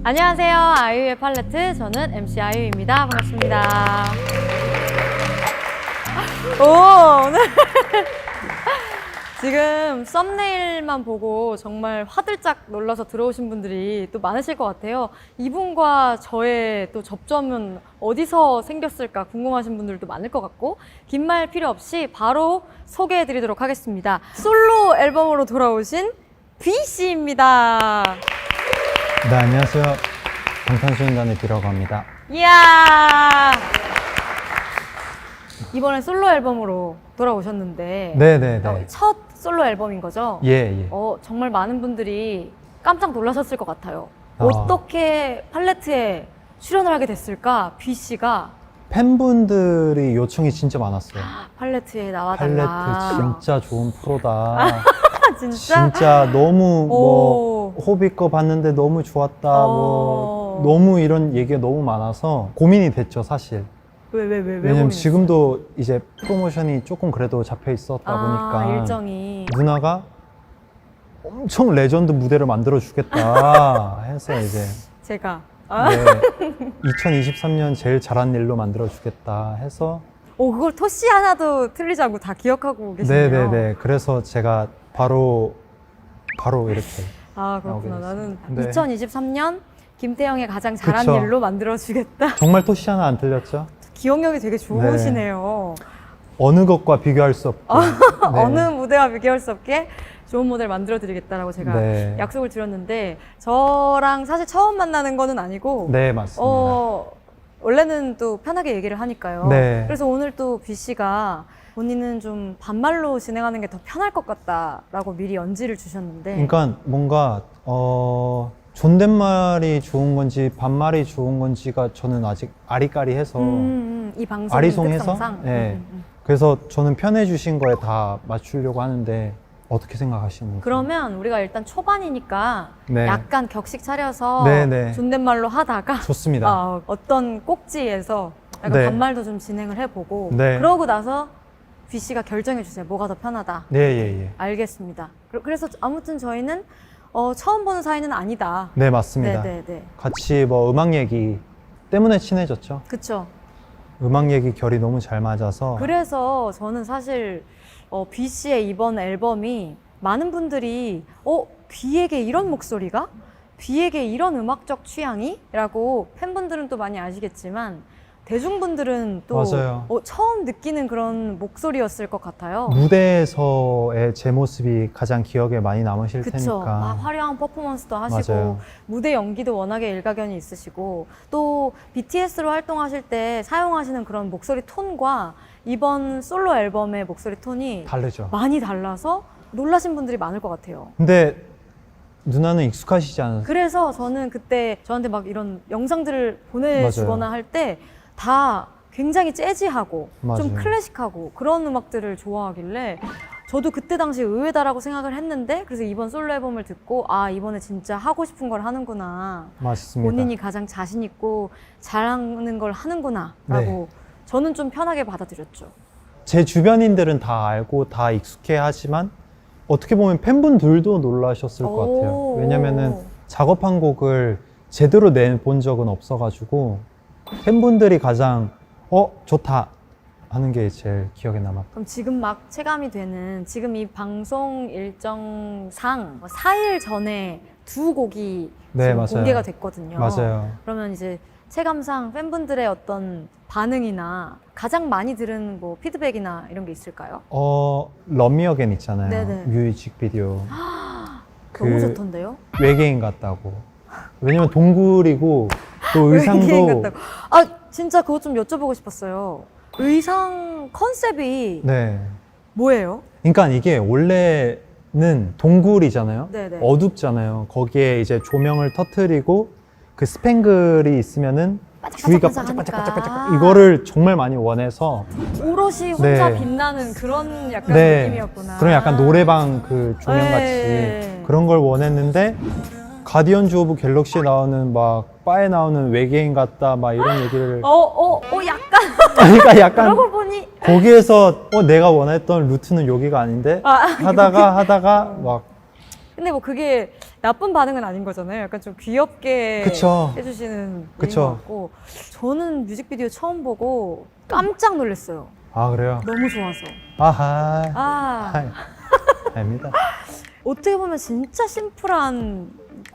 안녕하세요. 아이유의 팔레트. 저는 MC 아이유입니다. 반갑습니다. 오늘 지금 썸네일만 보고 정말 화들짝 놀라서 들어오신 분들이 또 많으실 것 같아요. 이분과 저의 또 접점은 어디서 생겼을까 궁금하신 분들도 많을 것 같고, 긴 말 필요 없이 바로 소개해 드리도록 하겠습니다. 솔로 앨범으로 돌아오신 B씨입니다. 네, 안녕하세요. 방탄소년단의 B라고 합니다. 이야! 이번에 솔로 앨범으로 돌아오셨는데 네네네. 첫 솔로 앨범인 거죠? 예. 정말 많은 분들이 깜짝 놀라셨을 것 같아요. 아. 어떻게 팔레트에 출연을 하게 됐을까? B씨가 팬분들이 요청이 진짜 많았어요. 팔레트에 나와달라. 팔레트 진짜 좋은 프로다. 진짜? 진짜 너무 오. 호비 거 봤는데 너무 좋았다. 너무 이런 얘기가 너무 많아서 고민이 됐죠, 사실. 왜 왜냐면 고민했어요? 지금도 이제 프로모션이 조금 그래도 잡혀 있었다 보니까 일정이 누나가 엄청 레전드 무대를 만들어 주겠다 해서 이제 제가 네, 2023년 제일 잘한 일로 만들어 주겠다 해서 그걸 토시 하나도 틀리지 않고 다 기억하고 계시네요. 네네네. 그래서 제가 바로 이렇게 그렇구나. 나오게 나는 됐어요. 네. 2023년 김태형의 가장 잘한 그쵸. 일로 만들어주겠다. 정말 토시 하나 안 틀렸죠? 기억력이 되게 좋으시네요. 어느 것과 비교할 수 없게 네. 어느 무대와 비교할 수 없게 좋은 모델 만들어드리겠다라고 제가 네. 약속을 드렸는데, 저랑 사실 처음 만나는 거는 아니고 네, 맞습니다. 원래는 또 편하게 얘기를 하니까요. 네. 그래서 오늘 또 B씨가 본인은 좀 반말로 진행하는 게 더 편할 것 같다라고 미리 연지를 주셨는데, 그러니까 뭔가 존댓말이 좋은 건지 반말이 좋은 건지가 저는 아직 아리까리해서 이 방송 아리송해서 특성상 네. 그래서 저는 편해주신 거에 다 맞추려고 하는데 어떻게 생각하시는지. 그러면 우리가 일단 초반이니까 네. 약간 격식 차려서 네네. 존댓말로 하다가 좋습니다. 어떤 꼭지에서 약간 네. 반말도 좀 진행을 해보고 네. 그러고 나서 B씨가 결정해 주세요. 뭐가 더 편하다. 예. 알겠습니다. 그래서 아무튼 저희는 처음 보는 사이는 아니다. 네, 맞습니다. 네네네. 같이 뭐 음악 얘기 때문에 친해졌죠. 그쵸. 음악 얘기 결이 너무 잘 맞아서. 그래서 저는 사실 B씨의 이번 앨범이 많은 분들이 B에게 이런 목소리가? B에게 이런 음악적 취향이? 라고 팬분들은 또 많이 아시겠지만 대중분들은 또 맞아요. 처음 느끼는 그런 목소리였을 것 같아요. 무대에서의 제 모습이 가장 기억에 많이 남으실 그쵸. 테니까. 화려한 퍼포먼스도 하시고 맞아요. 무대 연기도 워낙에 일가견이 있으시고, 또 BTS로 활동하실 때 사용하시는 그런 목소리 톤과 이번 솔로 앨범의 목소리 톤이 다르죠. 많이 달라서 놀라신 분들이 많을 것 같아요. 근데 누나는 익숙하시지 않으세요? 그래서 저는 그때 저한테 막 이런 영상들을 보내주거나 할 때 다 굉장히 재즈하고 좀 맞아요. 클래식하고 그런 음악들을 좋아하길래 저도 그때 당시 의외다라고 생각을 했는데, 그래서 이번 솔로 앨범을 듣고 이번에 진짜 하고 싶은 걸 하는구나, 맞습니다. 본인이 가장 자신 있고 잘하는 걸 하는구나 라고 저는 좀 편하게 받아들였죠. 제 주변인들은 다 알고 다 익숙해 하지만 어떻게 보면 팬분들도 놀라셨을 것 같아요. 왜냐면은 작업한 곡을 제대로 내본 적은 없어가지고 팬분들이 가장 좋다 하는 게 제일 기억에 남았다. 그럼 지금 막 체감이 되는, 지금 이 방송 일정상 4일 전에 두 곡이 네, 지금 맞아요. 공개가 됐거든요. 맞아요. 그러면 이제 체감상 팬분들의 어떤 반응이나 가장 많이 들은 뭐 피드백이나 이런 게 있을까요? Love Me Again 있잖아요. 네네. 뮤직비디오. 너무 좋던데요? 외계인 같다고. 왜냐면 동굴이고 또 외계인 의상도 같다고. 진짜 그거 좀 여쭤보고 싶었어요. 의상 컨셉이 네. 뭐예요? 그러니까 이게 원래는 동굴이잖아요. 네네. 어둡잖아요. 거기에 이제 조명을 터트리고 그 스팽글이 있으면은 주위가 반짝반짝반짝반짝 이거를 정말 많이 원해서 오롯이 혼자 네. 빛나는 그런 약간 네. 느낌이었구나. 그런 약간 노래방 그 조명같이 네. 그런 걸 원했는데 가디언즈 오브 갤럭시에 나오는 막 바에 나오는 외계인 같다 막 이런 얘기를 약간 그러니까 약간 그러고 보니 거기에서 내가 원했던 루트는 여기가 아닌데 하다가 막 근데 뭐 그게 나쁜 반응은 아닌 거잖아요. 약간 좀 귀엽게 그쵸. 해주시는 분인 그쵸. 것 같고 저는 뮤직비디오 처음 보고 깜짝 놀랐어요. 아, 그래요? 너무 좋아서. 아하. 아 아닙니다. 어떻게 보면 진짜 심플한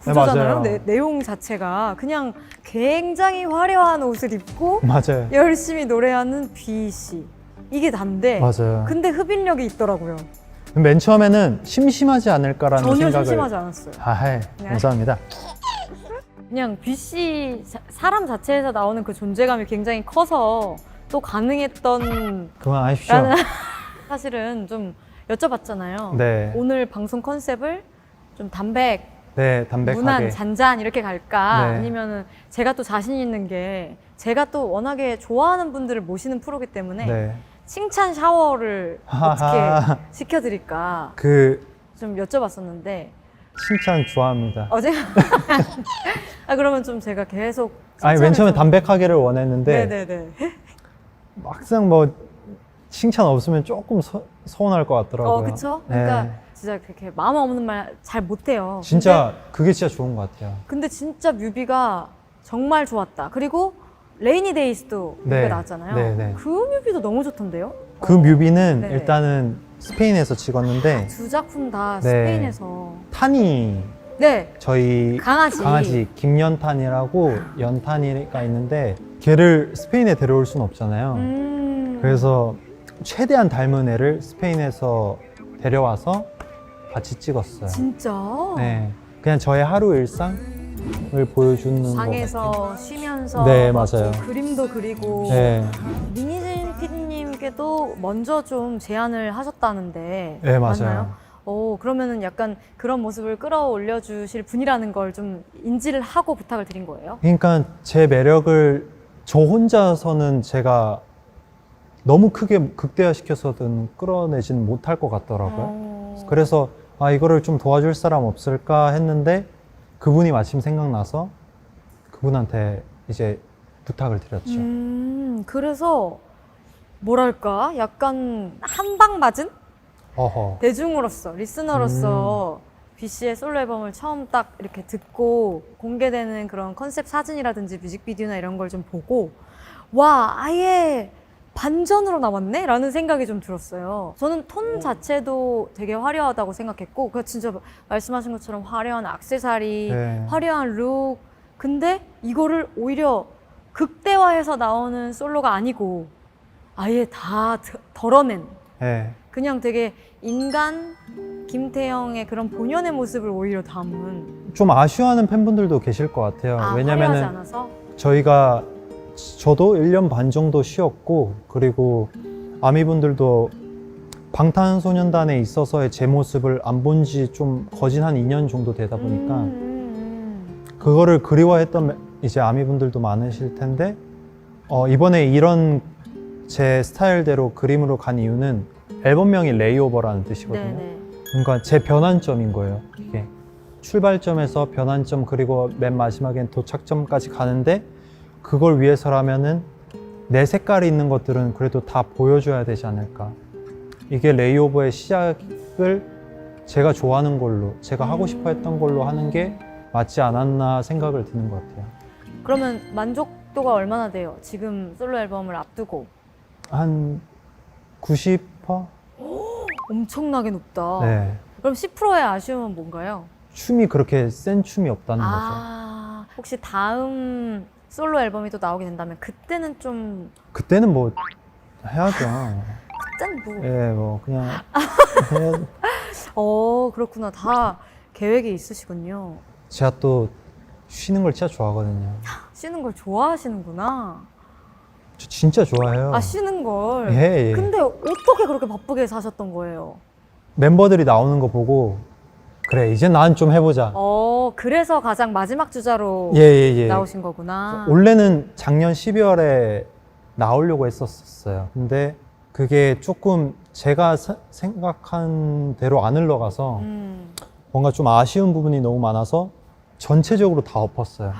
네, 구조잖아요. 맞아요. 내용 자체가 그냥 굉장히 화려한 옷을 입고 맞아요. 열심히 노래하는 B 씨 이게 단데 맞아요. 근데 흡인력이 있더라고요. 맨 처음에는 심심하지 않을까라는 전혀 생각을. 심심하지 않았어요. 아하. 네. 감사합니다. 그냥 B 씨 사람 자체에서 나오는 그 존재감이 굉장히 커서 또 가능했던 그만하십시오. 라는 사실은 좀 여쭤봤잖아요. 네. 오늘 방송 컨셉을 좀 담백, 네, 담백하게. 무난, 잔잔 이렇게 갈까? 네. 아니면은 제가 또 자신 있는 게 제가 또 워낙에 좋아하는 분들을 모시는 프로기 때문에 네. 칭찬 샤워를 어떻게 하하. 시켜드릴까 그 좀 여쭤봤었는데 칭찬 좋아합니다. 어제 아 그러면 좀 제가 계속 아니, 맨 처음에 칭찬을 좀- 담백하게를 원했는데 네네네. 막상 뭐 칭찬 없으면 조금 서운할 것 같더라고요. 그쵸? 그러니까 네. 진짜 그렇게 마음 없는 말 잘 못해요. 진짜 그게 진짜 좋은 것 같아요. 근데 진짜 뮤비가 정말 좋았다. 그리고 레이니 데이스도 뮤비가 네. 나왔잖아요. 네, 네. 그 뮤비도 너무 좋던데요? 그 뮤비는 네네. 일단은 스페인에서 찍었는데 두 작품 다 네. 스페인에서. 탄이 네. 저희 강아지. 김연탄이라고 연탄이가 있는데 걔를 스페인에 데려올 수는 없잖아요. 그래서 최대한 닮은 애를 스페인에서 데려와서 같이 찍었어요. 진짜? 네, 그냥 저의 하루 일상을 보여주는 거 방에서 쉬면서 네, 막 맞아요. 좀 그림도 그리고 네, 민희진 PD님께도 먼저 좀 제안을 하셨다는데 네, 맞나요? 맞아요. 그러면은 약간 그런 모습을 끌어올려 주실 분이라는 걸 좀 인지를 하고 부탁을 드린 거예요? 그러니까 제 매력을 저 혼자서는 제가 너무 크게 극대화시켜서든 끌어내지는 못할 것 같더라고요. 그래서 이거를 좀 도와줄 사람 없을까 했는데 그분이 마침 생각나서 그분한테 이제 부탁을 드렸죠. 그래서 뭐랄까 약간 한 방 맞은 어허. 대중으로서 리스너로서 B 씨의 솔로 앨범을 처음 딱 이렇게 듣고 공개되는 그런 컨셉 사진이라든지 뮤직비디오나 이런 걸 좀 보고 와 아예 반전으로 나왔네? 라는 생각이 좀 들었어요. 저는 톤 자체도 되게 화려하다고 생각했고 그 진짜 말씀하신 것처럼 화려한 액세서리, 네. 화려한 룩 근데 이거를 오히려 극대화해서 나오는 솔로가 아니고 아예 다 덜어낸 네. 그냥 되게 인간 김태형의 그런 본연의 모습을 오히려 담은 좀 아쉬워하는 팬분들도 계실 것 같아요. 화려하지 왜냐면은 않아서 저도 1년 반 정도 쉬었고, 그리고 아미분들도 방탄소년단에 있어서의 제 모습을 안 본 지 좀 거진 한 2년 정도 되다 보니까 그거를 그리워했던 이제 아미분들도 많으실 텐데, 이번에 이런 제 스타일대로 그림으로 간 이유는 앨범명이 레이오버라는 뜻이거든요. 네네. 그러니까 제 변환점인 거예요. 이게 출발점에서 변환점 그리고 맨 마지막엔 도착점까지 가는데 그걸 위해서라면은 내 색깔이 있는 것들은 그래도 다 보여줘야 되지 않을까. 이게 레이오버의 시작을 제가 좋아하는 걸로, 제가 하고 싶어 했던 걸로 하는 게 맞지 않았나 생각을 드는 것 같아요. 그러면 만족도가 얼마나 돼요? 지금 솔로 앨범을 앞두고 한 90%? 엄청나게 높다. 네. 그럼 10%의 아쉬움은 뭔가요? 춤이 그렇게 센 춤이 없다는 거죠. 혹시 다음 솔로 앨범이 또 나오게 된다면 그때는 좀 그때는 뭐 해야죠. 그때는 뭐 예, 뭐 그냥 그렇구나. 다 계획이 있으시군요. 제가 또 쉬는 걸 진짜 좋아하거든요. 쉬는 걸 좋아하시는구나. 저 진짜 좋아해요. 쉬는 걸. 예, 예. 근데 어떻게 그렇게 바쁘게 사셨던 거예요? 멤버들이 나오는 거 보고 그래 이제 난 좀 해보자. 그래서 가장 마지막 주자로 예. 나오신 거구나. 원래는 작년 12월에 나오려고 했었어요. 근데 그게 조금 제가 생각한 대로 안 흘러가서 뭔가 좀 아쉬운 부분이 너무 많아서 전체적으로 다 엎었어요.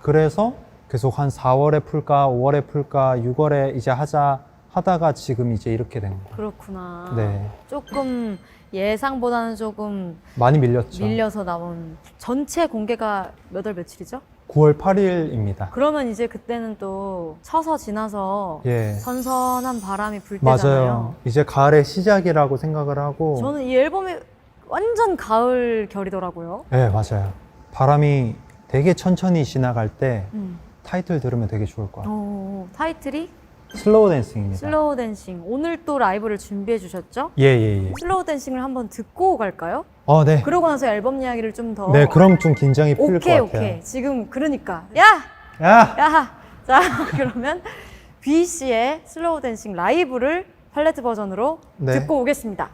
그래서 계속 한 4월에 풀까, 5월에 풀까, 6월에 이제 하자 하다가 지금 이제 이렇게 된 거예요. 그렇구나. 네. 조금 예상보다는 조금 많이 밀렸죠. 밀려서 나온 전체 공개가 몇 월 며칠이죠? 9월 8일입니다. 그러면 이제 그때는 또 쳐서 지나서 예. 선선한 바람이 불 때잖아요. 맞아요. 이제 가을의 시작이라고 생각을 하고. 저는 이 앨범이 완전 가을 결이더라고요. 네, 맞아요. 바람이 되게 천천히 지나갈 때 음. 타이틀 들으면 되게 좋을 것 같아요. 타이틀이 슬로우 댄싱입니다. 슬로우 댄싱. 오늘 또 라이브를 준비해 주셨죠? 예, 예, 예. 슬로우 댄싱을 한번 듣고 갈까요? 네. 그러고 나서 앨범 이야기를 좀 더. 네, 그럼 좀 긴장이 풀릴 것 같아요. 오케이. 지금 그러니까. 야! 야! 야! 자, 그러면 B 씨의 슬로우 댄싱 라이브를 팔레트 버전으로 네. 듣고 오겠습니다.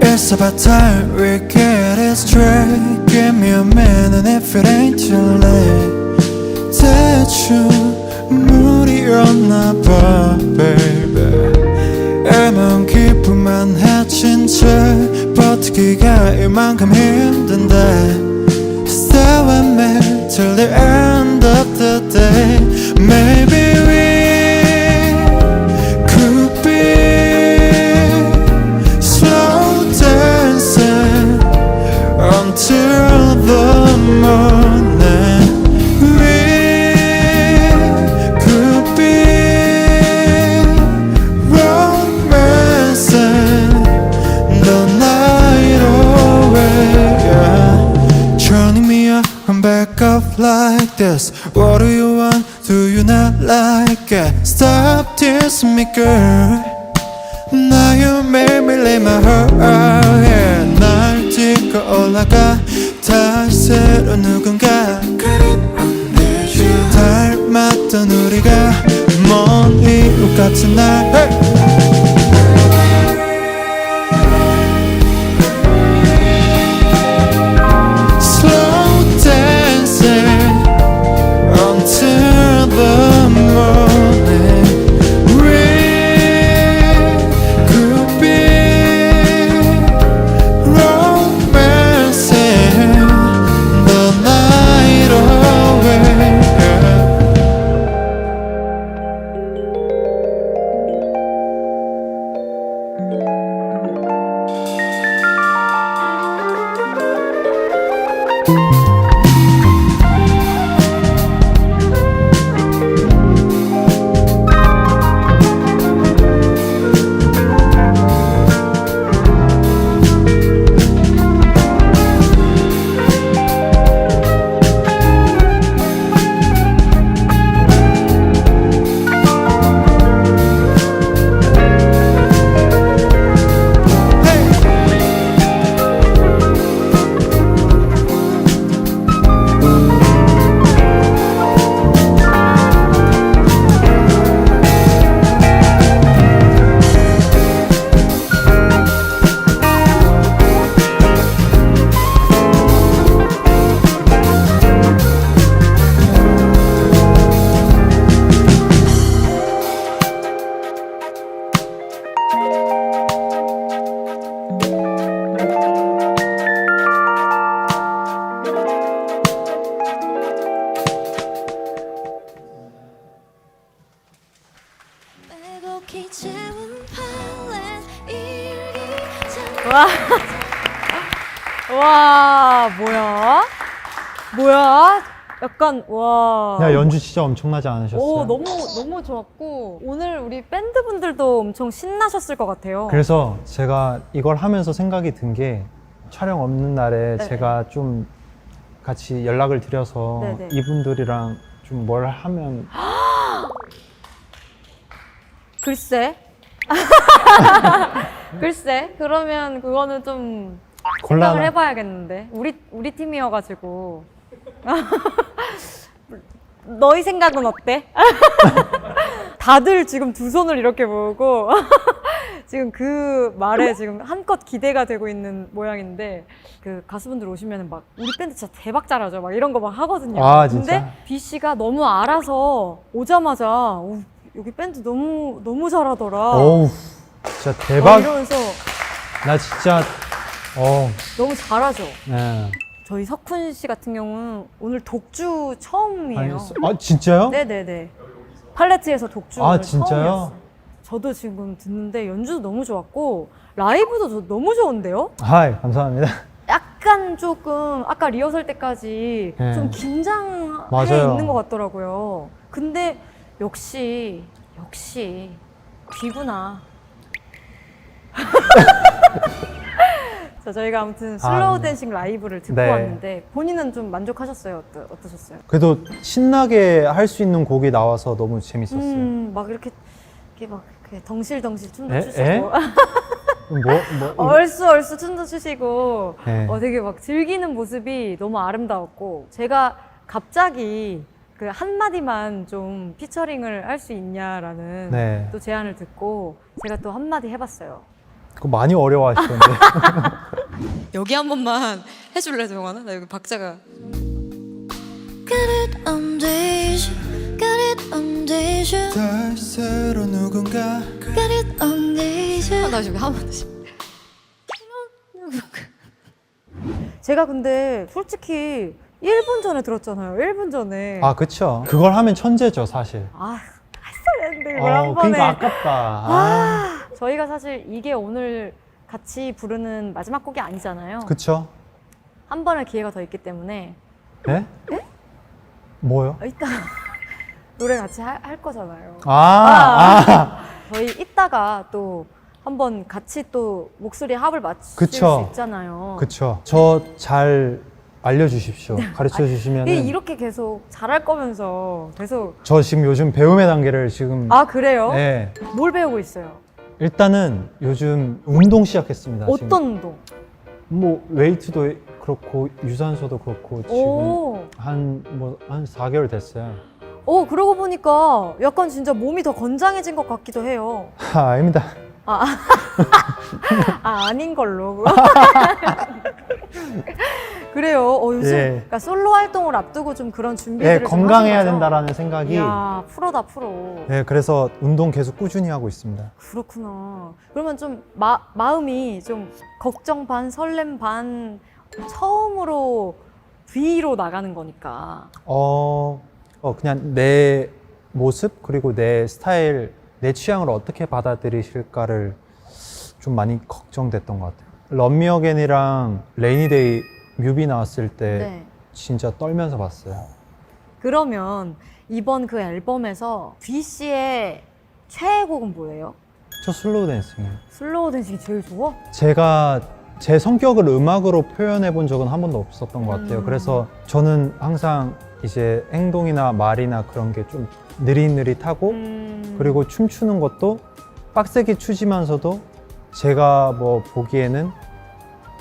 It's about time we get it straight. Give me a minute if it ain't too late. 대충 무리였나 봐, baby. 애먼 기쁨만 해친 채 버티기가 이만큼 힘든데 Stay with me till the end of the day. Maybe we could be slow dancing until the morning. We could be romancing the night away, yeah. Turning me up and back up like this. What do you want? Do you not like it? Stop teasing me, girl. Now you made me lay my heart out here. 날 딛고 올라가 다시 새로운 누군가 닮았던 우리가 먼 이웃 같은 날 Slow dancing until the morning. We could be romancing the night away. 빼곡히 채운 팔레 일기장 와, 뭐야? 약간, 와. 야, 연주 진짜 엄청나지 않으셨어요? 오, 너무 좋았고, 오늘 우리 밴드분들도 엄청 신나셨을 것 같아요. 그래서 제가 이걸 하면서 생각이 든 게 촬영 없는 날에 네. 제가 좀 같이 연락을 드려서 네네. 이분들이랑 좀 뭘 하면 글쎄. 글쎄. 그러면 그거는 좀 생각을 곤란한 해봐야겠는데. 우리 팀이어가지고. 너희 생각은 어때? 다들 지금 두 손을 이렇게 모으고 지금 그 말에 지금 한껏 기대가 되고 있는 모양인데 그 가수분들 오시면 막 우리 밴드 진짜 대박 잘하죠 막 이런 거 막 하거든요. 아, 진짜? 근데 B 씨가 너무 알아서 오자마자 여기 밴드 너무 잘하더라. 어우, 진짜 대박. 이러면서 나 진짜, 너무 잘하죠. 네. 저희 석훈 씨 같은 경우는 오늘 독주 처음이에요. 진짜요? 네네네. 팔레트에서 독주 아, 오늘 진짜요? 처음이었어요. 저도 지금 듣는데 연주도 너무 좋았고 라이브도 너무 좋은데요? 하이, 감사합니다. 약간 조금 아까 리허설 때까지 네. 좀 긴장해 맞아요. 있는 것 같더라고요. 근데 역시 귀구나. 자, 저희가 아무튼 슬로우 댄싱 라이브를 듣고 네. 왔는데 본인은 좀 만족하셨어요? 어떠셨어요? 그래도 신나게 할 수 있는 곡이 나와서 너무 재밌었어요. 막 이렇게 막 이렇게 덩실덩실 춤도 에? 추시고 얼쑤얼쑤 춤도 추시고 네. 되게 막 즐기는 모습이 너무 아름다웠고 제가 갑자기 그 한마디만 좀 피처링을 할 수 있냐라는 네. 또 제안을 듣고 제가 또 한마디 해봤어요. 그거 많이 어려워하시던데. 여기 한 번만 해줄래 정원아? 나 여기 박자가 Got it on days, got it on days, 다시 새로 누군가 got it on days. 나 지금 한 번 다시. 제가 근데 솔직히 1분 전에 들었잖아요. 1분 전에. 아, 그쵸. 그걸 하면 천재죠, 사실. 했어야 했는데 이걸 한 번에. 그러니까 아깝다. 저희가 사실 이게 오늘 같이 부르는 마지막 곡이 아니잖아요. 그쵸. 한 번의 기회가 더 있기 때문에 네? 뭐요? 이따 노래 같이 할 거잖아요. 저희 이따가 또 한번 같이 또 목소리 합을 맞출 그쵸. 수 있잖아요. 그쵸. 저 잘 알려주십시오. 가르쳐 주시면. 이렇게 계속 잘할 거면서 계속. 저 지금 요즘 배움의 단계를 지금. 아, 그래요? 네. 뭘 배우고 있어요? 일단은 요즘 운동 시작했습니다. 어떤 지금. 운동? 뭐 웨이트도 그렇고 유산소도 그렇고 지금 오. 한 4개월 됐어요. 그러고 보니까 약간 진짜 몸이 더 건장해진 것 같기도 해요. 아닙니다. 아닌 걸로. 그래요. 요즘 예. 그러니까 솔로 활동을 앞두고 좀 그런 준비들을 좀 건강해야 하신 거죠? 된다라는 생각이. 이야, 프로다 프로. 네, 그래서 운동 계속 꾸준히 하고 있습니다. 그렇구나. 그러면 좀 마음이 좀 걱정 반 설렘 반 처음으로 V로 나가는 거니까. 그냥 내 모습 그리고 내 스타일, 내 취향을 어떻게 받아들이실까를 좀 많이 걱정됐던 것 같아요. 럼미 어겐이랑 레이니데이 뮤비 나왔을 때 네. 진짜 떨면서 봤어요. 그러면 이번 그 앨범에서 V 씨의 최애곡은 뭐예요? 저 슬로우 댄싱이에요. 슬로우 댄싱이 제일 좋아? 제가 제 성격을 음악으로 표현해 본 적은 한 번도 없었던 것 같아요. 그래서 저는 항상 이제 행동이나 말이나 그런 게 좀 느릿느릿하고 그리고 춤추는 것도 빡세게 추지면서도 제가 뭐 보기에는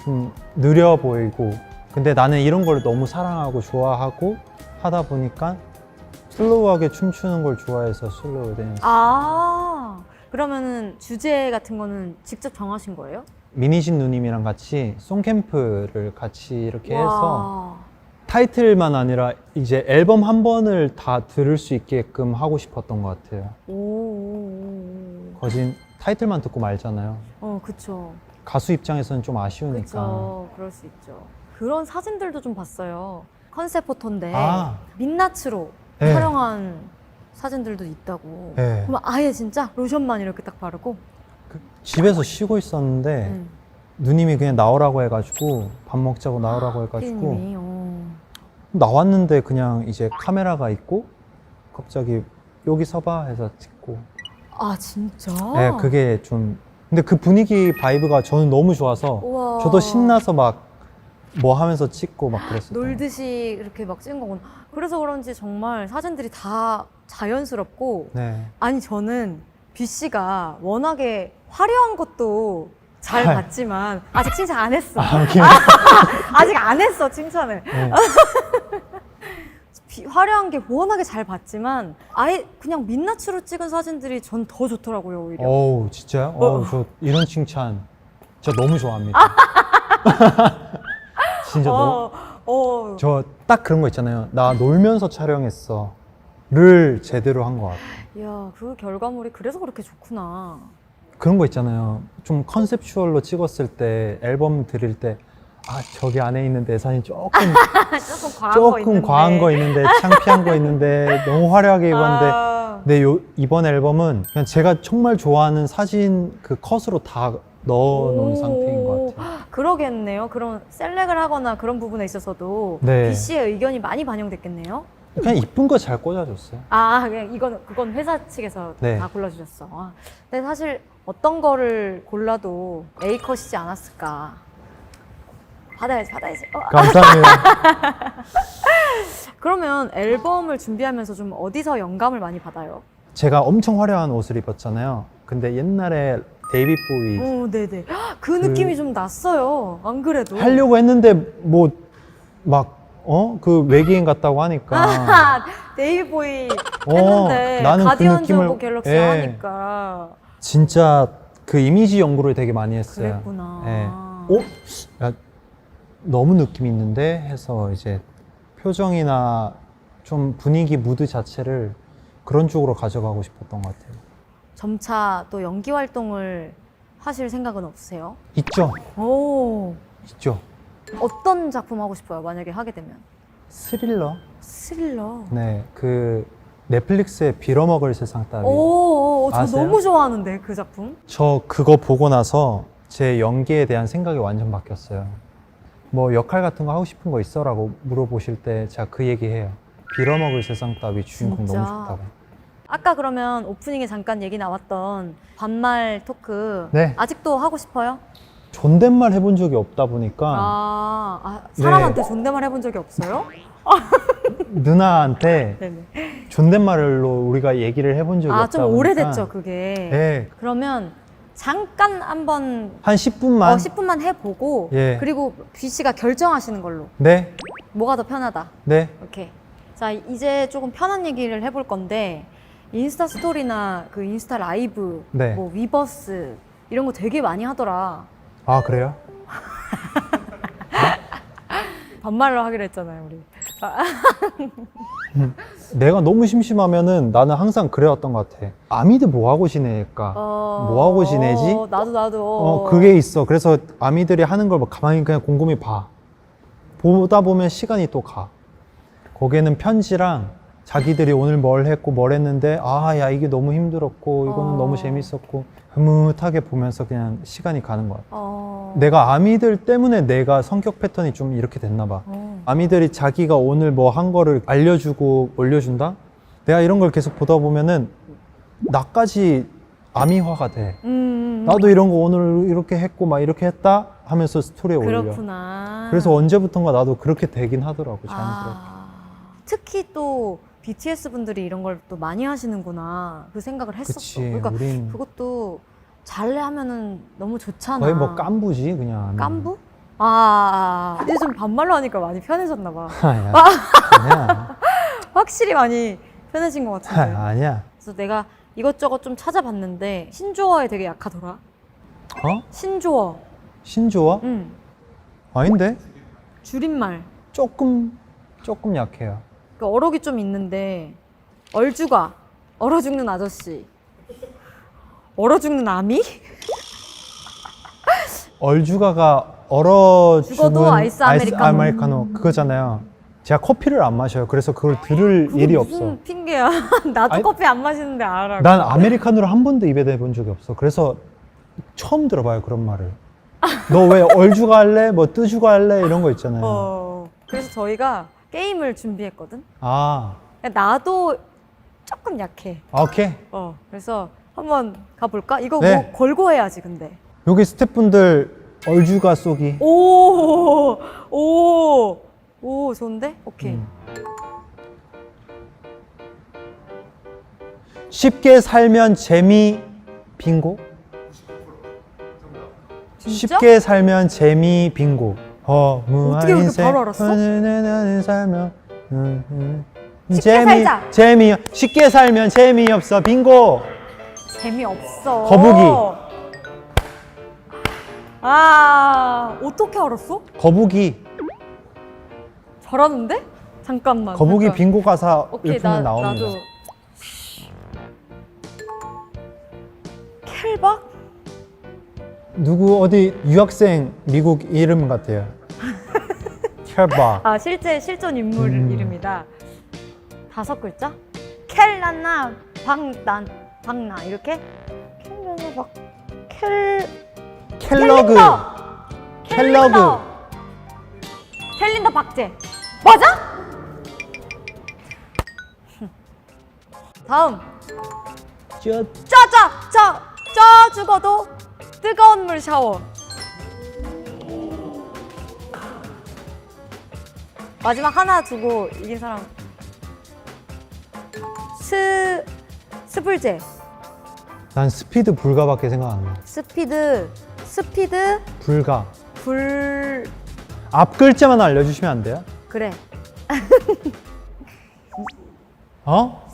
좀 느려 보이고 근데 나는 이런 걸 너무 사랑하고 좋아하고 하다 보니까 슬로우하게 춤추는 걸 좋아해서 슬로우 댄스. 그러면은 주제 같은 거는 직접 정하신 거예요? 미니진 누님이랑 같이 송캠프를 같이 이렇게 해서 와. 타이틀만 아니라 이제 앨범 한 번을 다 들을 수 있게끔 하고 싶었던 것 같아요. 거진 타이틀만 듣고 말잖아요. 그쵸. 가수 입장에서는 좀 아쉬우니까. 그쵸. 그럴 수 있죠. 그런 사진들도 좀 봤어요. 컨셉 포토인데 아. 민낯으로 네. 촬영한 사진들도 있다고. 네. 그럼 아예 진짜 로션만 이렇게 딱 바르고? 집에서 쉬고 있었는데 누님이 그냥 나오라고 해가지고 밥 먹자고 나오라고 해가지고 피디님이, 나왔는데 그냥 이제 카메라가 있고 갑자기 여기 서봐 해서 찍고. 아, 진짜? 네, 그게 좀 근데 그 분위기 바이브가 저는 너무 좋아서 우와. 저도 신나서 막 뭐 하면서 찍고 막 그랬어요. 놀듯이 이렇게 막 찍은 거구나. 그래서 그런지 정말 사진들이 다 자연스럽고 네. 아니 저는 B 씨가 워낙에 화려한 것도 잘 봤지만 아직 칭찬 안 했어. 아직 안 했어 칭찬을. 네. 화려한 게 워낙에 잘 봤지만 아예 그냥 민낯으로 찍은 사진들이 전 더 좋더라고요 오히려. 어우, 진짜요? 저 이런 칭찬 진짜 너무 좋아합니다. 진짜 너무. 저 딱 그런 거 있잖아요. 나 놀면서 촬영했어. 를 제대로 한 것 같아요. 야, 그 결과물이 그래서 그렇게 좋구나. 그런 거 있잖아요. 좀 컨셉추얼로 찍었을 때 앨범 드릴 때 저기 안에 있는 내 사진 조금 조금 과한 거 있는데 창피한 거 있는데 너무 화려하게 입었는데 근데 이번 앨범은 그냥 제가 정말 좋아하는 사진 그 컷으로 다 넣어놓은 상태인 것 같아요. 그러겠네요. 그런 셀렉을 하거나 그런 부분에 있어서도 네. B 씨의 의견이 많이 반영됐겠네요. 그냥 이쁜 거 잘 꽂아줬어요. 그냥 그건 회사 측에서 네. 다 골라주셨어. 근데 사실 어떤 거를 골라도 A 컷이지 않았을까. 받아야지. 감사합니다. 그러면 앨범을 준비하면서 좀 어디서 영감을 많이 받아요? 제가 엄청 화려한 옷을 입었잖아요. 근데 옛날에 데이빗 보이 네네. 그 느낌이 좀 났어요. 안 그래도. 하려고 했는데 뭐 막 그 외계인 같다고 하니까 데이빗 보이 했는데 나는 그 가디언즈 느낌을- 오브 갤럭시 예. 하니까 진짜 그 이미지 연구를 되게 많이 했어요. 그랬구나. 예. 야, 너무 느낌 있는데 해서 이제 표정이나 좀 분위기 무드 자체를 그런 쪽으로 가져가고 싶었던 것 같아요. 점차 또 연기 활동을 하실 생각은 없으세요? 있죠? 오, 있죠. 어떤 작품 하고 싶어요? 만약에 하게 되면. 스릴러? 스릴러. 네, 그 넷플릭스의 빌어먹을 세상 따위. 저 아세요? 너무 좋아하는데 그 작품. 저 그거 보고 나서 제 연기에 대한 생각이 완전 바뀌었어요. 뭐 역할 같은 거 하고 싶은 거 있어? 라고 물어보실 때 제가 그 얘기해요. 빌어먹을 세상 따위 주인공 진짜? 너무 좋다고. 아까 그러면 오프닝에 잠깐 얘기 나왔던 반말 토크 네. 아직도 하고 싶어요? 존댓말 해본 적이 없다 보니까 사람한테 존댓말 해본 적이 없어요? 누나한테 네네. 존댓말로 우리가 얘기를 해본 적이 없다 좀 보니까 오래됐죠 그게. 네. 그러면 잠깐 한번 한 10분만 10분만 해보고 예. 그리고 B 씨가 결정하시는 걸로. 네, 뭐가 더 편하다. 네. 오케이. 자, 이제 조금 편한 얘기를 해볼 건데 인스타 스토리나 그 인스타 라이브, 네. 뭐 위버스 이런 거 되게 많이 하더라. 아, 그래요? 반말로 하기로 했잖아요, 우리. 내가 너무 심심하면은 나는 항상 그래왔던 것 같아. 아미들 뭐 하고 지낼까? 뭐 하고 지내지? 나도. 그게 있어. 그래서 아미들이 하는 걸 뭐 가만히 그냥 곰곰이 봐. 보다 보면 시간이 또 가. 거기에는 편지랑 자기들이 오늘 뭘 했고 뭘 했는데 야 이게 너무 힘들었고 이거는 너무 재밌었고 흐뭇하게 보면서 그냥 시간이 가는 것 같아. 내가 아미들 때문에 내가 성격 패턴이 좀 이렇게 됐나 봐. 아미들이 자기가 오늘 뭐 한 거를 알려주고 올려준다? 내가 이런 걸 계속 보다 보면은 나까지 아미화가 돼. 나도 이런 거 오늘 이렇게 했고 막 이렇게 했다 하면서 스토리에 올려. 그렇구나. 그래서 언제부턴가 나도 그렇게 되긴 하더라고, 자연스럽게. 특히 또 BTS 분들이 이런 걸 또 많이 하시는구나 그 생각을 했었어. 그치, 그러니까 우린 그것도 잘래 하면은 너무 좋잖아. 거의 뭐 깐부지 그냥. 깐부? 이제 좀 반말로 하니까 많이 편해졌나 봐. 아니야. 확실히 많이 편해진 것 같은데. 아니야. 그래서 내가 이것저것 좀 찾아봤는데 신조어에 되게 약하더라. 어? 신조어. 신조어? 응. 아닌데? 줄임말. 조금 약해요. 그러니까 어록이 좀 있는데 얼죽아, 얼어 죽는 아저씨, 얼어 죽는 아미? 얼주가가 얼어 죽어도 죽은 아이스 아메리카노. 아메리카노 그거잖아요. 제가 커피를 안 마셔요. 그래서 그걸 들을 일이 무슨 없어. 핑계야. 나도 아니, 커피 안 마시는데 알아. 난 아메리카노를 한 번도 입에 대본 적이 없어. 그래서 처음 들어봐요, 그런 말을. 너 왜 얼주가 할래? 뭐 뜨주가 할래? 이런 거 있잖아요. 그래서 저희가 게임을 준비했거든. 아, 나도 조금 약해. 오케이. 그래서 한번 가볼까? 이거 네. 뭐 걸고 해야지 근데. 여기 스태프분들 얼주가 쏘기. 오, 좋은데? 오케이. 쉽게 살면 재미 빙고? 진짜? 쉽게 살면 재미 빙고. 허무한 어떻게 그렇게 인생 바로 알았어? 나는 살면 쉽게 살자. 쉽게 살면 재미없어. 빙고. 재미없어. 거북이. 아, 어떻게 알았어? 거북이. 잘하는데? 잠깐만. 거북이 잠깐. 빙고 가사 오케이, 읊으면 나옵니다. 나도. 켈박? 누구 어디 유학생 미국 이름 같아요. 켈박. 아, 실존 인물 이름이다. 5글자? 켈라나 박나 이렇게? 켈라나 켈러그. 켈러그. 켈린더 박제. 맞아? 다음. 쪄 죽어도 뜨거운 물 샤워. 마지막 하나 주고 이긴 사람. 스불제. 난 스피드 불가밖에 생각 안 나. 스피드 불가. 불. 앞 글자만 알려주시면 안 돼요? 그래. 어?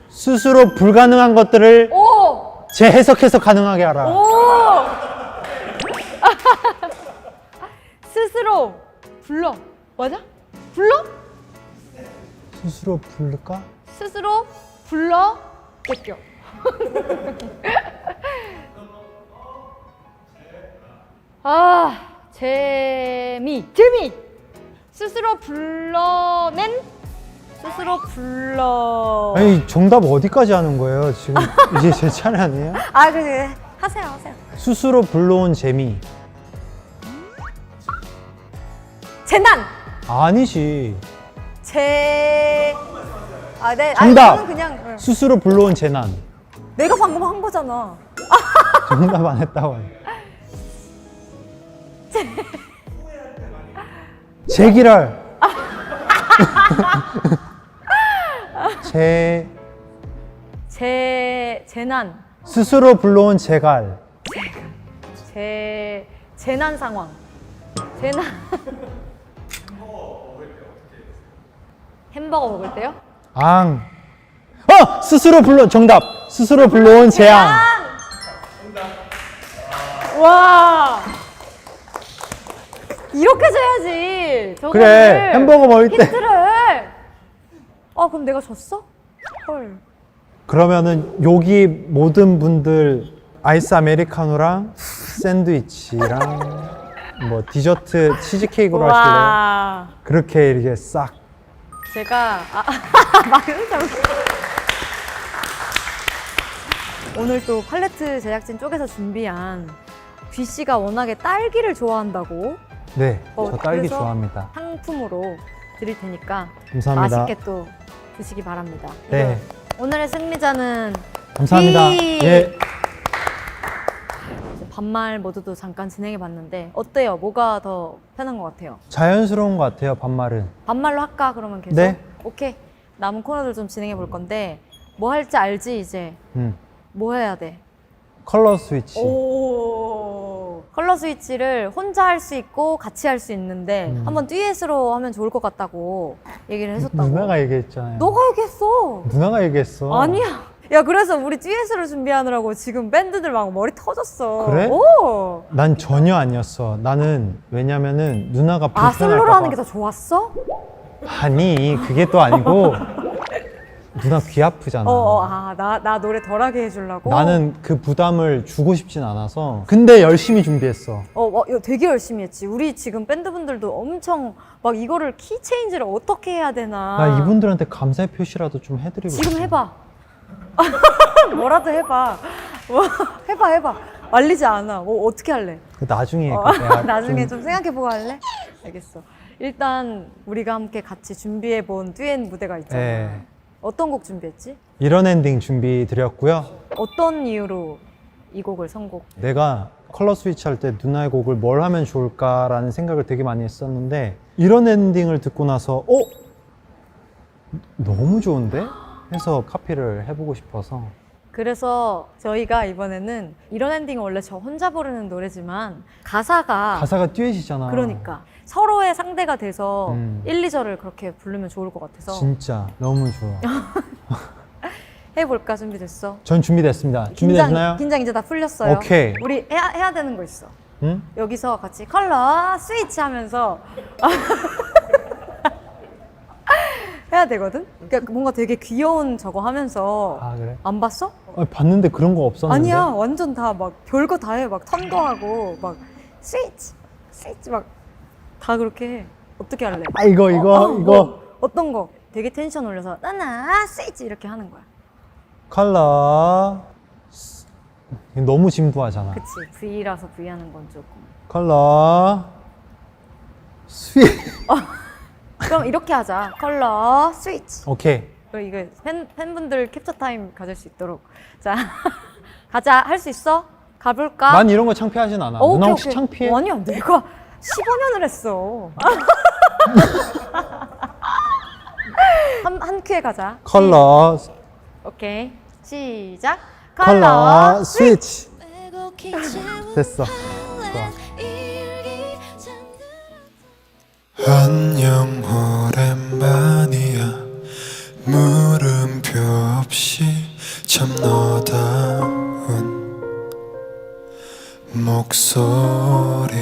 스스로 불가능한 것들을 오! 재해석해서 가능하게 하라. 오! 스스로 불러. 맞아? 불러? 스스로 부를까? 스스로 불러 뺏겨. 아, 재미. 스스로 불러낸. 아니 정답 어디까지 하는 거예요? 지금 이제 제 차례 아니에요? 아, 그래. 하세요. 스스로 불러온 재미. 재난. 아니지. 네. 정답. 저는 그냥 스스로 불러온 재난. 내가 방금 한 거잖아. 정답 안 했다고. 재기랄. 재난. 스스로 불러온 재갈. 재난 상황. 재난. 햄버거 먹을 때요? 앙. 정답. 스스로 불러온 재앙. 와. 이렇게 줘야지. 저거를. 그래, 햄버거 먹을 때. 힌트를. 그럼 내가 졌어? 헐. 그러면은 여기 모든 분들 아이스 아메리카노랑 샌드위치랑 뭐 디저트 치즈케이크로 하실래요? 와. 그렇게 이렇게 싹. 제가 말을 잘 오늘 또 팔레트 제작진 쪽에서 준비한 귀 씨가 워낙에 딸기를 좋아한다고 네, 저 딸기 그래서 좋아합니다. 상품으로 드릴 테니까 감사합니다. 맛있게 또 드시기 바랍니다. 네. 이거 오늘의 승리자는 감사합니다. 비! 예. 이제 반말 모드도 잠깐 진행해봤는데 어때요? 뭐가 더 편한 것 같아요? 자연스러운 것 같아요, 반말은. 반말로 할까? 그러면 계속? 네. 오케이. 남은 코너들 좀 진행해 볼 건데 뭐 할지 알지 이제? 뭐 해야 돼? 컬러 스위치. 오. 컬러 스위치를 혼자 할 수 있고 같이 할 수 있는데 한번 듀엣으로 하면 좋을 것 같다고 얘기를 했었다고. 누나가 얘기했잖아요. 너가 얘기했어. 누나가 얘기했어. 아니야. 야, 그래서 우리 듀엣으로 준비하느라고 지금 밴드들 막 머리 터졌어. 그래? 오. 난 전혀 아니었어. 나는 왜냐면은 누나가 불편할까 솔로로 하는 봐. 게 더 좋았어? 아니, 그게 또 아니고 누나 귀 아프잖아. 나 노래 덜하게 해주려고? 나는 그 부담을 주고 싶진 않아서. 근데 열심히 준비했어. 이거 되게 열심히 했지. 우리 지금 밴드분들도 엄청 막 이거를 키 체인지를 어떻게 해야 되나. 나 이분들한테 감사의 표시라도 좀 해드리고 지금 싶어. 해봐. 뭐라도 해봐. 해봐. 말리지 않아. 어떻게 할래? 그 나중에 내가 나중에 좀 생각해보고 할래? 알겠어. 일단 우리가 함께 같이 준비해본 듀엣 무대가 있잖아. 네. 어떤 곡 준비했지? 이런 엔딩 준비 드렸고요. 어떤 이유로 이 곡을 선곡? 내가 컬러 스위치 할 때 누나의 곡을 뭘 하면 좋을까라는 생각을 되게 많이 했었는데 이런 엔딩을 듣고 나서 너무 좋은데? 해서 카피를 해보고 싶어서 그래서 저희가 이번에는 이런 엔딩은 원래 저 혼자 부르는 노래지만 가사가 듀엣이잖아. 그러니까 서로의 상대가 돼서 1, 2절을 그렇게 부르면 좋을 것 같아서 진짜 너무 좋아. 해볼까? 준비됐어? 전 준비됐습니다. 준비됐나요? 긴장 이제 다 풀렸어요. 오케이. 우리 해야 되는 거 있어. 응? 여기서 같이 컬러 스위치 하면서 해야 되거든? 그러니까 뭔가 되게 귀여운 저거 하면서 아 그래? 안 봤어? 봤는데 그런 거 없었는데. 아니야, 완전 다 막 별거 다 해. 막 턴거하고 막 스위치 막 다 그렇게 해. 어떻게 할래? 아 이거 뭐, 어떤 거? 되게 텐션 올려서 나나 스위치 이렇게 하는 거야. 컬러 너무 진부하잖아. 그치? V라서 V 하는 건 조금. 컬러 스윗. 그럼 이렇게 하자. 컬러 스위치. 오케이. 그럼 이거 팬분들 캡처 타임 가질 수 있도록. 자, 가자. 할 수 있어? 가볼까? 난 이런 거 창피하진 않아. 누나 오케이, 혹시 오케이. 창피해? 아니야, 내가 15년을 했어. 한 큐에 가자. 컬러 오케이. 시작. 컬러 스위치. 빼곡히 됐어. 채운 일기 잠들어 안녕 오랜만이야 물음표 없이 참 너다운 목소리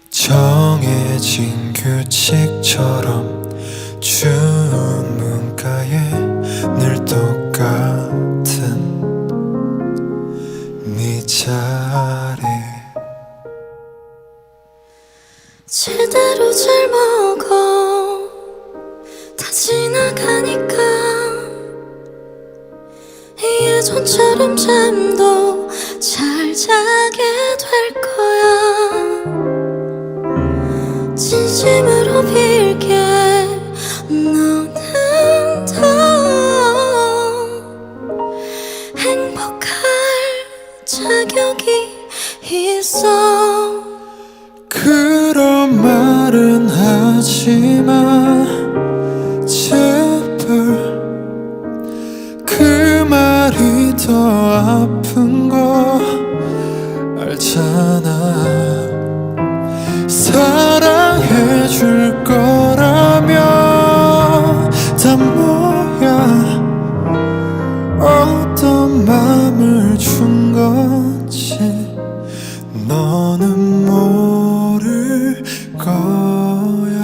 정해진 규칙처럼 주문가에 늘 똑같은 네 자리 제대로 잘 먹어 다 지나가니까 예전처럼 잠도 잘 자게 될 거야 진심으로 빌게 너는 더 행복할 자격이 있어 그런 말은 하지마 제발 그 말이 더 아픈 거 알잖아 사랑해줄 거라면 다 뭐야 어떤 맘을 준 건지 너는 모를 거야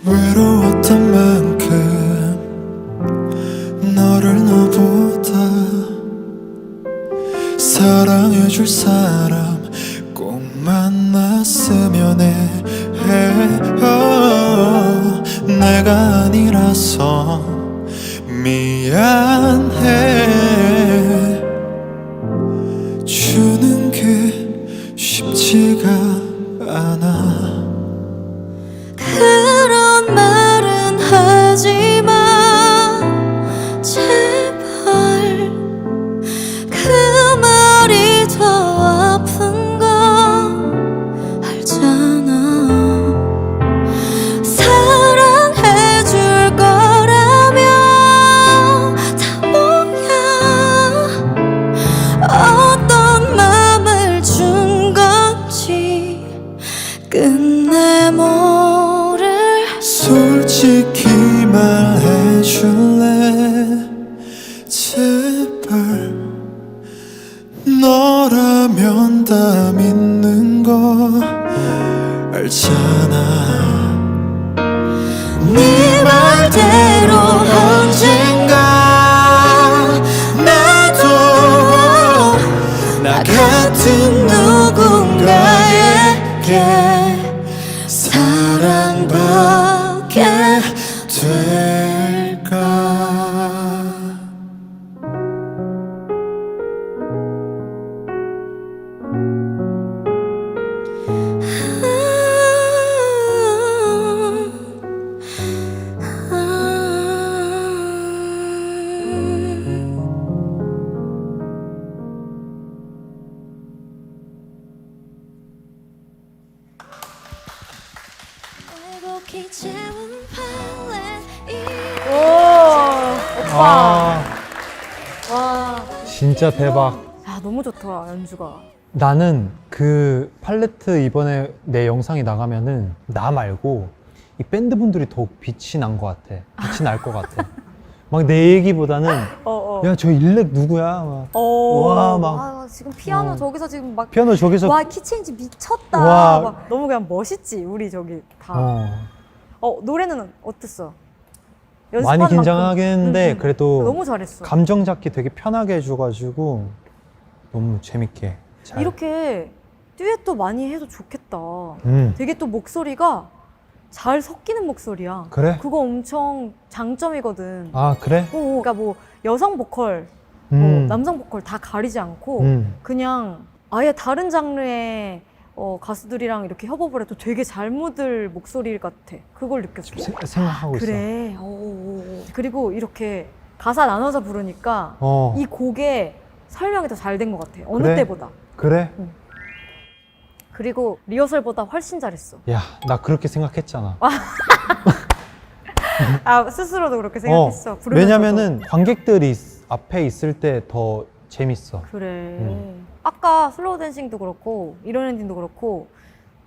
외로웠던 만큼 너를 너보다 사랑해줄 사람 꼭 만났으면 해 내가 아니라서 미안해 주는 게 쉽지가 않아 그런 말은 하지마 제발 그 말이 더 아픈 거 알잖아 사랑해줄 거라면 다 뭐야 어떤 맘을 준 건지 끝내 모를 솔직히 말해줄래 제발 너라면 다 믿는 거 알잖아 네 말대로 언젠가 나도 나 같은 누군가에게 사랑받게 될까 채운 팔레 오, 오빠. 아, 와. 진짜 대박. 야, 너무 좋더라, 연주가. 나는 그 팔레트 이번에 내 영상이 나가면은 나 말고 이 밴드 분들이 더욱 빛이 난 것 같아. 빛이 날 것 같아. 막 내 얘기보다는 야, 저 일렉 누구야? 막 와, 막 아, 지금 피아노 저기서 지금 막. 피아노 저기서 와, 키체인지 미쳤다. 와. 막 너무 그냥 멋있지, 우리 저기 다. 노래는 어땠어? 많이 연습한 만큼. 긴장하긴 했는데 그래도 너무 잘했어. 감정 잡기 되게 편하게 해줘가지고 너무 재밌게 잘. 이렇게 듀엣도 많이 해도 좋겠다. 음. 되게 또 목소리가 잘 섞이는 목소리야. 그래? 그거 엄청 장점이거든. 아 그래? 그러니까 뭐 여성 보컬, 남성 보컬 다 가리지 않고 그냥 아예 다른 장르의 가수들이랑 이렇게 협업을 해도 되게 잘 묻을 목소리 같아. 그걸 느꼈어. 생각하고 있어. 그래. 그리고 이렇게 가사 나눠서 부르니까 이 곡에 설명이 더 잘 된 것 같아. 어느 그래? 때보다. 그래? 그리고 리허설보다 훨씬 잘했어. 야, 나 그렇게 생각했잖아. 아, 스스로도 그렇게 생각했어. 부르면서도. 왜냐면은 관객들이 앞에 있을 때 더 재밌어. 그래. 아까 슬로우 댄싱도 그렇고 이런 엔딩도 그렇고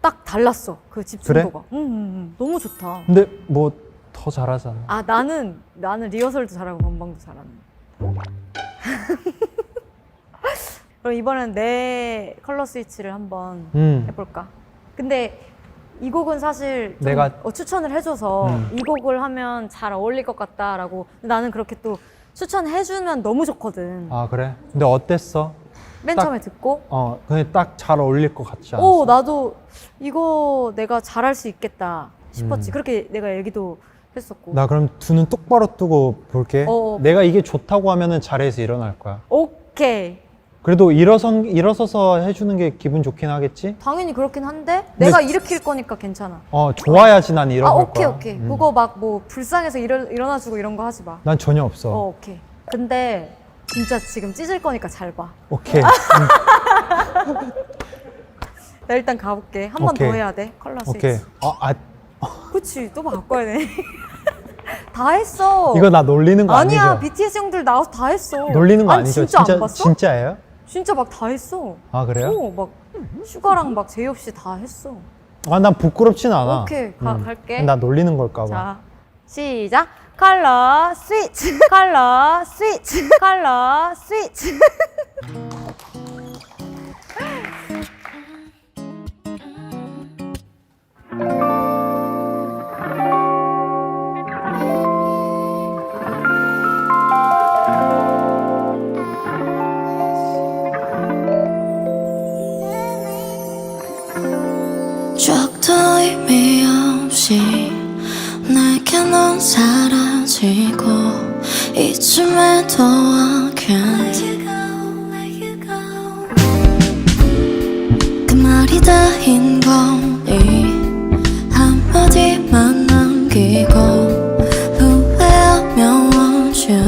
딱 달랐어. 그 집중도가. 너무 좋다. 근데 뭐 더 잘하잖아. 아, 나는 리허설도 잘하고 건방도 잘하는. 그럼 이번엔 내 컬러 스위치를 한번 해볼까? 근데 이 곡은 사실 좀 내가 추천을 해줘서 이 곡을 하면 잘 어울릴 것 같다라고. 근데 나는 그렇게 또 추천해주면 너무 좋거든. 아 그래? 근데 어땠어? 맨 딱- 처음에 듣고 그냥 딱 잘 어울릴 것 같지 않았어? 오, 나도 이거 내가 잘할 수 있겠다 싶었지. 그렇게 내가 얘기도 했었고. 나 그럼 두 눈 똑바로 뜨고 볼게. 내가 이게 좋다고 하면은 자리에서 일어날 거야. 오케이. 그래도 일어서서 해주는 게 기분 좋긴 하겠지? 당연히 그렇긴 한데 내가 일으킬 거니까 괜찮아. 좋아야지 난 아, 일어날 오케이 거야. 오케이. 그거 막 뭐 불쌍해서 일어나주고 이런 거 하지 마. 난 전혀 없어. 오케이. 근데 진짜 지금 찢을 거니까 잘 봐. 오케이. 나 일단 가볼게. 한 번 더 오케이. 해야 돼. 컬러 스위치. 오케이. 그치. 또 바꿔야 돼. 다 했어. 이거 나 놀리는 거 아니야. 아니죠? BTS 형들 나와서 다 했어. 놀리는 거 아니, 아니죠? 진짜 안 봤어? 진짜예요? 진짜 막 다 했어. 아 그래요? 막 슈가랑 막 제이홉 씨 다 했어. 난 부끄럽진 않아. 오케이. 갈게. 나 놀리는 걸까 봐. 자, 시작. 컬러 스위치. 컬러 스위치. 컬러 스위치. 적도 의미 없이 내게 넌 사라지고 이쯤에도 again 그 말이 다인 거니 한마디만 남기고 후회하며 want you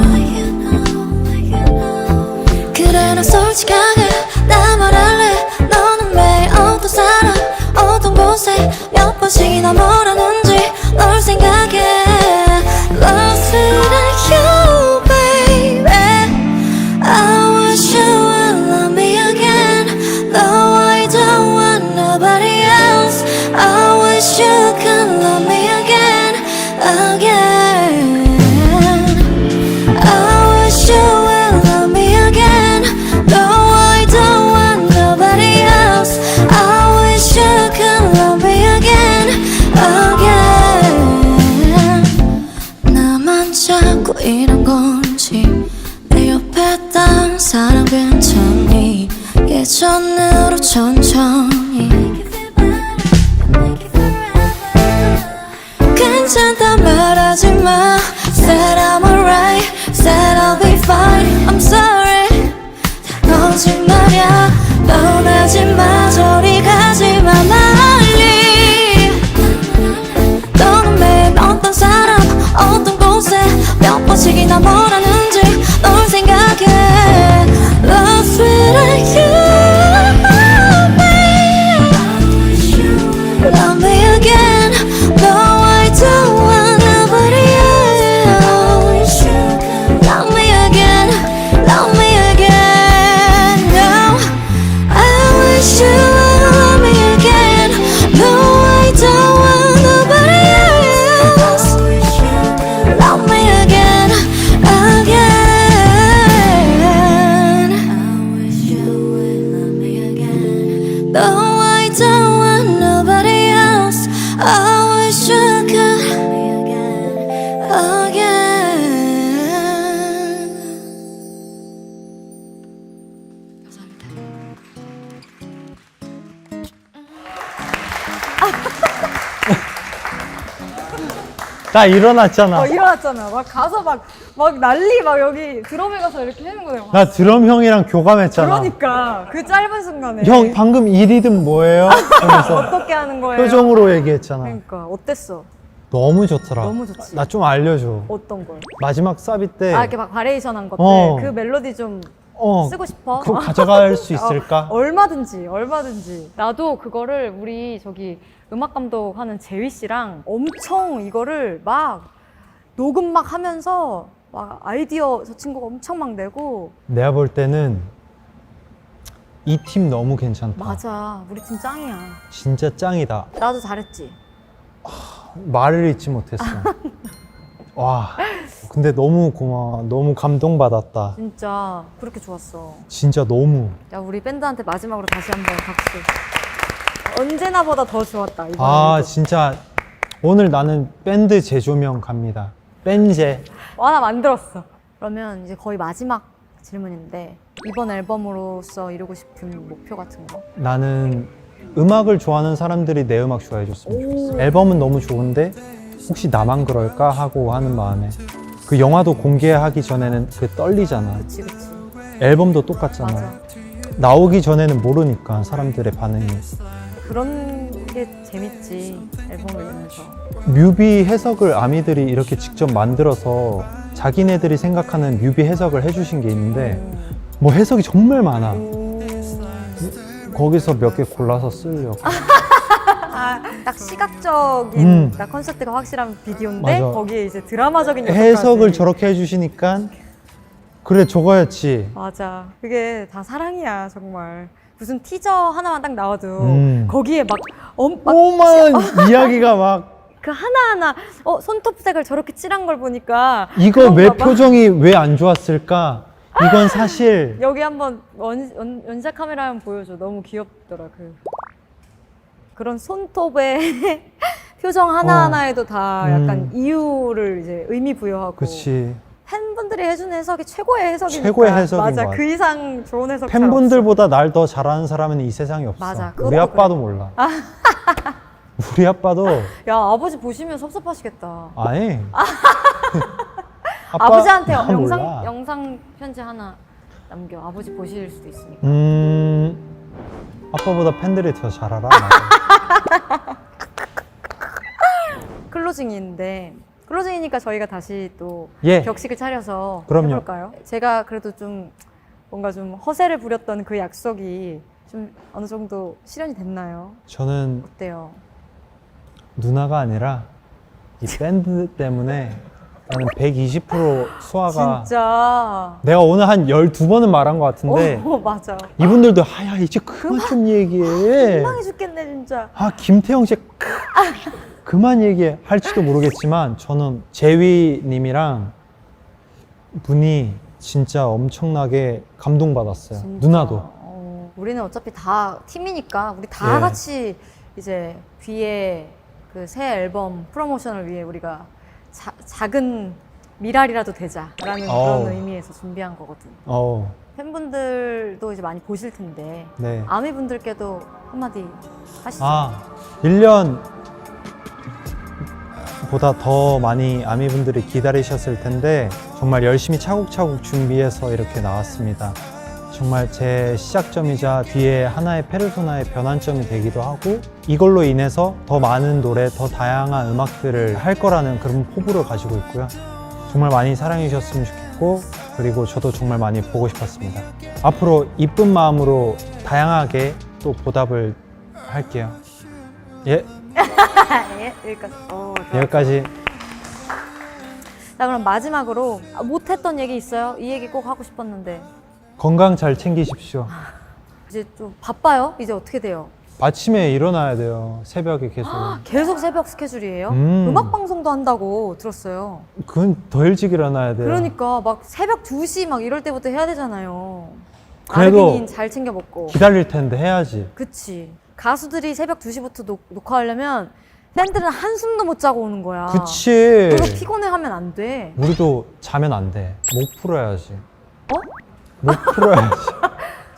그래 난 솔직하게 나 말할래 너는 매일 어떤 사람 어떤 곳에 몇 번씩이나 뭐라는지 널 생각해 Lost without you baby I wish you would love me again Though I don't want nobody else I wish you could love me again Again I wish you would love me again Though I don't want nobody else I wish you could love me again 나 일어났잖아. 일어났잖아. 막 가서 막 난리 막 여기 드럼에 가서 이렇게 하는 거예요. 나 드럼 형이랑 교감했잖아. 그러니까 그 짧은 순간에 형 방금 이 리듬 뭐예요? 하면서 어떻게 하는 거예요? 표정으로 얘기했잖아. 그러니까 어땠어? 너무 좋더라. 너무 좋지. 나 좀 알려줘. 어떤 걸? 마지막 사비 때 이렇게 막 바리에이션 한 것들 어. 그 멜로디 좀 쓰고 싶어? 그거 가져갈 수 있을까? 얼마든지. 나도 그거를 우리 저기 음악 감독 하는 재휘 씨랑 엄청 이거를 막 녹음 막 하면서 막 아이디어 저 친구가 엄청 막 내고. 내가 볼 때는 이 팀 너무 괜찮다. 맞아. 우리 팀 짱이야. 진짜 짱이다. 나도 잘했지. 말을 잊지 못했어. 와, 근데 너무 고마워. 너무 감동받았다. 진짜 그렇게 좋았어. 진짜 너무. 야, 우리 밴드한테 마지막으로 다시 한번 박수. 언제나보다 더 좋았다. 이번에도. 진짜 오늘 나는 밴드 재조명 갑니다. 밴제. 하나 만들었어. 그러면 이제 거의 마지막 질문인데 이번 앨범으로서 이루고 싶은 목표 같은 거? 나는 음악을 좋아하는 사람들이 내 음악 좋아해 줬으면 좋겠어. 앨범은 너무 좋은데 혹시 나만 그럴까 하고 하는 마음에 그 영화도 공개하기 전에는 그 떨리잖아. 그치. 앨범도 똑같잖아. 맞아. 나오기 전에는 모르니까 사람들의 반응이. 그런 게 재밌지. 앨범을 내면서. 뮤비 해석을 아미들이 이렇게 직접 만들어서 자기네들이 생각하는 뮤비 해석을 해주신 게 있는데 뭐 해석이 정말 많아. 거기서 몇 개 골라서 쓰려고. 딱 시각적인 딱 컨셉트가 확실한 비디오인데 맞아. 거기에 이제 드라마적인 요소까지. 해석을 저렇게 해주시니까 그래 저거였지. 맞아. 그게 다 사랑이야 정말. 무슨 티저 하나만 딱 나와도 거기에 막 오만 이야기가 막 그 하나하나 손톱색을 저렇게 칠한 걸 보니까 이거 왜 그런가 봐. 표정이 왜 안 좋았을까? 이건 사실 여기 한번 원샷 카메라 한번 보여줘. 너무 귀엽더라. 그런 손톱의 표정 하나하나에도 다 약간 이유를 이제 의미 부여하고. 그치. 팬분들이 해주는 해석이 최고의 해석이니까. 최고의 해석인 맞아. 것 같아. 그 이상 좋은 해석 잘 없어. 팬분들보다 날 더 잘하는 사람은 이 세상에 없어. 맞아. 우리 그것도 아빠도 몰라. 우리 아빠도 야, 아버지 보시면 섭섭하시겠다. 아니. 아버지한테 나 몰라. 영상 편지 하나 남겨. 아버지 보실 수도 있으니까. 아빠보다 팬들이 더 잘 알아. 클로징인데 클로징이니까 저희가 다시 또 예. 격식을 차려서 그럼요. 해볼까요? 제가 그래도 좀 뭔가 좀 허세를 부렸던 그 약속이 좀 어느 정도 실현이 됐나요? 저는 어때요? 누나가 아니라 이 밴드 때문에 나는 120% 수아가 진짜. 내가 오늘 한 12번은 말한 것 같은데 맞아. 이분들도 야 이제 그만 좀 얘기해. 민망해 죽겠네 진짜. 김태형 씨 그만 얘기해 할지도 모르겠지만 저는 재휘님이랑 분이 진짜 엄청나게 감동받았어요. 진짜. 누나도. 우리는 어차피 다 팀이니까 우리 다 예. 같이 이제 뒤에 그 새 앨범 프로모션을 위해 우리가 작은 미랄이라도 되자라는 어우. 그런 의미에서 준비한 거거든. 팬분들도 이제 많이 보실 텐데 네. 아미분들께도 한마디 하시죠. 1년 보다 더 많이 아미분들이 기다리셨을 텐데 정말 열심히 차곡차곡 준비해서 이렇게 나왔습니다. 정말 제 시작점이자 뒤에 하나의 페르소나의 변환점이 되기도 하고 이걸로 인해서 더 많은 노래, 더 다양한 음악들을 할 거라는 그런 포부를 가지고 있고요. 정말 많이 사랑해 주셨으면 좋겠고 그리고 저도 정말 많이 보고 싶었습니다. 앞으로 이쁜 마음으로 다양하게 또 보답을 할게요. 예, 예, 여기까지. 좋아. 여기까지. 자, 그럼 마지막으로 못했던 얘기 있어요? 이 얘기 꼭 하고 싶었는데. 건강 잘 챙기십시오. 이제 좀 바빠요? 이제 어떻게 돼요? 아침에 일어나야 돼요. 새벽에 계속. 계속 새벽 스케줄이에요? 음. 음악 방송도 한다고 들었어요. 그건 더 일찍 일어나야 돼요. 그러니까 막 새벽 2시 막 이럴 때부터 해야 되잖아요. 그래도 아르기닌 잘 챙겨 먹고. 기다릴 텐데 해야지. 그치. 가수들이 새벽 2시부터 녹화하려면 팬들은 한숨도 못 자고 오는 거야. 그치. 그거 피곤해하면 안 돼. 우리도 자면 안 돼. 목 풀어야지. 어? 목 풀어야지.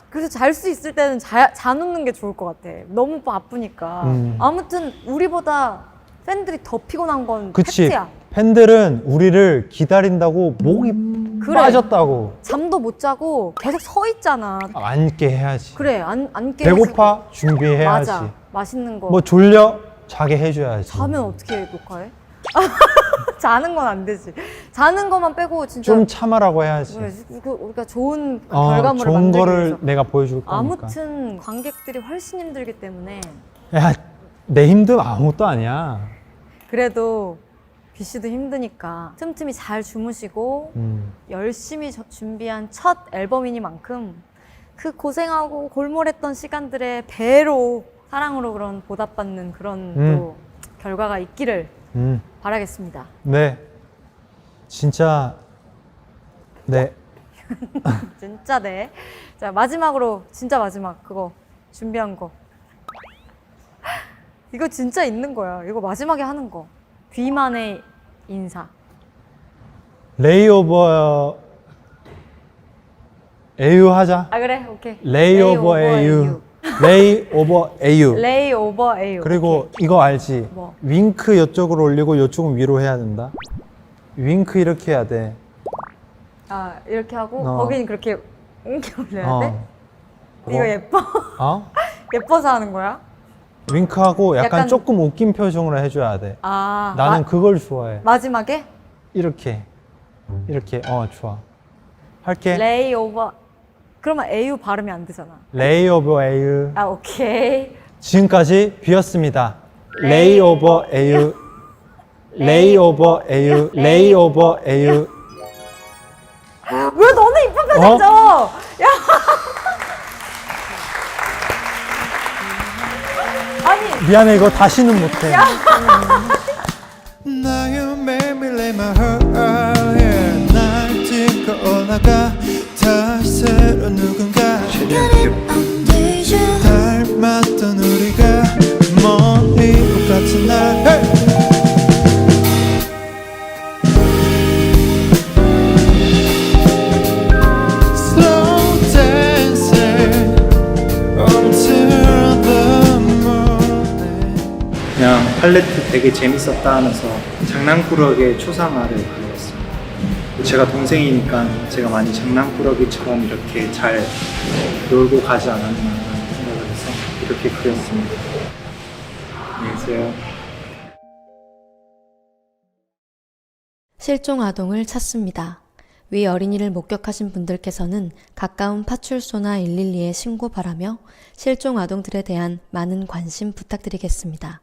그래서 잘 수 있을 때는 자놓는 게 좋을 것 같아. 너무 바쁘니까. 아무튼 우리보다 팬들이 더 피곤한 건 그치. 팩트야. 팬들은 우리를 기다린다고 목이 그래. 빠졌다고. 잠도 못 자고 계속 서 있잖아. 앉게 해야지. 그래, 앉게 배고파? 준비해야지. 맞아. 맛있는 거. 뭐 졸려? 자게 해줘야지. 자면 어떻게 녹화해? 자는 건 안 되지. 자는 것만 빼고 진짜 좀 참아라고 해야지. 그래, 우리가 좋은 결과물을 좋은 만들기 거를 위해서. 내가 보여줄 거니까. 아무튼 관객들이 훨씬 힘들기 때문에 야, 내 힘든 아무것도 아니야. 그래도 B 씨도 힘드니까 틈틈이 잘 주무시고 열심히 준비한 첫 앨범이니만큼 그 고생하고 골몰했던 시간들의 배로 사랑으로 그런 보답받는 그런 또 결과가 있기를 바라겠습니다. 네. 진짜 네. 진짜 네. 자, 마지막으로 진짜 마지막 그거 준비한 거. 이거 진짜 있는 거야. 이거 마지막에 하는 거. 뒤만의 인사. 레이오버 AU 하자. 아 그래, 오케이. 레이오버 AU. 레이오버 AU. 레이오버 AU. 그리고 이거 알지? 뭐? 윙크 이쪽으로 올리고 이쪽은 위로 해야 된다. 윙크 이렇게 해야 돼. 아 이렇게 하고 어. 거기는 그렇게 옮겨 올려야 돼? 뭐? 이거 예뻐? 어? 예뻐서 하는 거야? 윙크하고 약간 약간- 조금 웃긴 표정으로 해줘야 돼. 아 나는 그걸 좋아해. 마지막에 이렇게 좋아. 할게. 레이오버. 그러면 AU 발음이 안 되잖아. 레이오버 AU. 아 오케이. 지금까지 비었습니다. 레이오버 AU. 레이오버 AU. 레이오버 AU. 왜 너는 이쁜 표정 져? 야. 아니 미안해, 이거 다시는 못해. Now you made me lay my heart out here 날 찍고 올라가 다시 새로운 누군가 I'm deja. 닮았던 우리가 멀리 옷 같은 날 hey! Slow dancing until the morning 그냥 팔레트 되게 재밌었다 하면서 장난꾸러기의 초상화를 그렸습니다. 제가 동생이니까 제가 많이 장난꾸러기처럼 이렇게 잘 놀고 가지 않았나 생각을 해서 이렇게 그렸습니다. 안녕히 계세요. 실종 아동을 찾습니다. 위 어린이를 목격하신 분들께서는 가까운 파출소나 112에 신고 바라며 실종 아동들에 대한 많은 관심 부탁드리겠습니다.